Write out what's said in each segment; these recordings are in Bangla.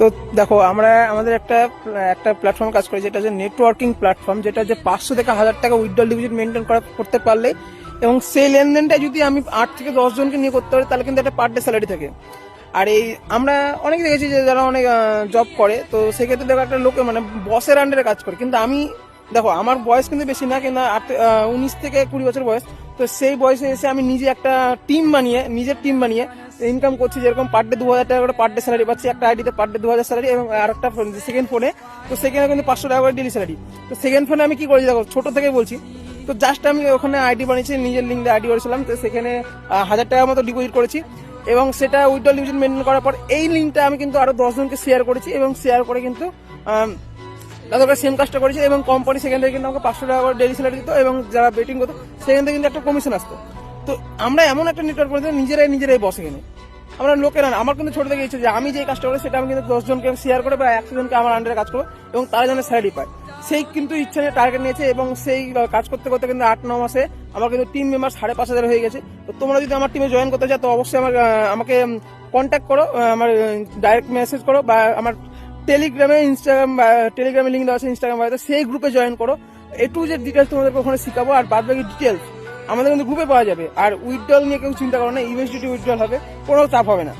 তো দেখো আমরা আমাদের একটা একটা প্ল্যাটফর্ম কাজ করি যেটা হচ্ছে নেটওয়ার্কিং প্ল্যাটফর্ম, যেটা যে 500 থেকে 1000 টাকা উইথড্রল ডিপোজিট মেনটেন করতে পারলে এবং সেই লেনদেনটা যদি আমি 8 থেকে 10 জনকে নিয়ে করতে পারি তাহলে কিন্তু একটা পার ডে স্যালারি থাকে। আর এই আমরা অনেক দেখেছি যে যারা অনেক জব করে, তো সেক্ষেত্রে দেখো একটা লোকে মানে বসের আন্ডারে কাজ করে, কিন্তু আমি দেখো আমার বয়স কিন্তু বেশি না, কিন্তু 19 থেকে 20 বছর বয়স। তো সেই বয়সে এসে আমি নিজে একটা নিজের টিম বানিয়ে ইনকাম করছি, যেরকম পার ডে 2000 টাকা করে পার ডে স্যালারি পাচ্ছি একটা আইডিতে, পার ডে 2000 স্যালারি, এবং আর একটা সেকেন্ড ফোনে, তো সেখানে কিন্তু 500 টাকা করে ডেলি স্যালারি। তো সেকেন্ড ফোনে আমি কি করেছি দেখো, ছোট থেকে বলছি, তো জাস্ট আমি ওখানে আইডি বানিয়েছি, নিজের লিঙ্ক দিয়ে আইডি করেছিলাম, তো সেখানে 1000 টাকার মতো ডিপোজিট করেছি, এবং সেটা উইথড্রল ডিপোজিট মেনটেন করার পর এই লিঙ্কটা আমি কিন্তু আরো 10 জনকে শেয়ার করেছি, এবং শেয়ার করে কিন্তু তাদের সেম কাজটা করেছে, এবং কোম্পানি সেখান থেকে কিন্তু আমাকে 500 টাকা করে ডেলি স্যালারি দিত, এবং যারা বেটিং করতো সেখান থেকে কিন্তু একটা কমিশন আসতো। তো আমরা এমন একটা নেটওয়ার্ক করে নিজেরাই বসে কিনে আমরা লোকেরা না, আমার কিন্তু ছোট থেকে ইচ্ছে যে আমি যে কাজটা করি সেটা আমি কিন্তু 10 জনকে শেয়ার করে বা 100 জনকে আমার আন্ডারে কাজ করবো, এবং তারা যেন স্যালারি পায়, সেই কিন্তু ইচ্ছা নিয়ে টার্গেট নিয়েছে, এবং সেই কাজ করতে করতে কিন্তু 8-9 মাসে আমার কিন্তু টিম মেম্বার 5,500 হয়ে গেছে। তো তোমরা যদি আমার টিমে জয়েন করতে চাও তো অবশ্যই আমাকে কন্ট্যাক্ট করো, আমার ডাইরেক্ট মেসেজ করো, বা আমার টেলিগ্রামে টেলিগ্রামে লিঙ্ক দেওয়া আছে, ইনস্টাগ্রাম সেই গ্রুপে জয়েন করো। টু যে ডিটেলস তোমাদেরকে ওখানে শিখাবো, আর বাদ বাকি ডিটেলস আমাদের কিন্তু গ্রুপে পাওয়া যাবে। আর উইথড্রল নিয়ে কেউ চিন্তা করো না, ইউএসডিটি উইথড্রল হবে, কোনো চাপ হবে না,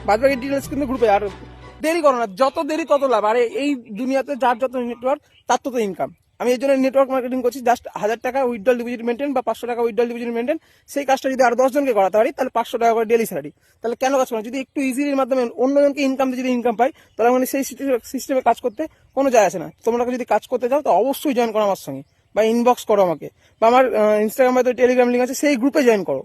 বাদ বাকি ডিটেলস কিন্তু গ্রুপে। আর দেরি করো না, যত দেরি তত লাভ। আর এই দুনিয়াতে যার যত নেটওয়ার্ক তার তত ইনকাম। আমি এই জন্য নেটওয়ার্ক মার্কেটিং করছি, জাস্ট 1000 টাকা উইথড্রল ডিপোজিট মেনটেন বা 500 টাকা উইথড্রল ডিপোজিট মেনটেন, সেই কাজটা যদি আরো 10 জনকে করাতে পারি তাহলে 500 টাকা করে ডেলি স্যালারি। তাহলে কেন কাজ করো, যদি একটু ইজিলির মাধ্যমে অন্যজনকে ইনকাম দিয়ে যদি ইনকাম পাই, তাহলে মানে সেই সিস্টেমে কাজ করতে কোনো যায় আসে না। তোমরা যদি কাজ করতে চাও তো অবশ্যই জয়েন করো আমার সঙ্গে, বা ইনবক্স করো আমাকে, বা আমার ইনস্টাগ্রাম বা টেলিগ্রাম লিঙ্ক আছে সেই গ্রুপে জয়েন করো।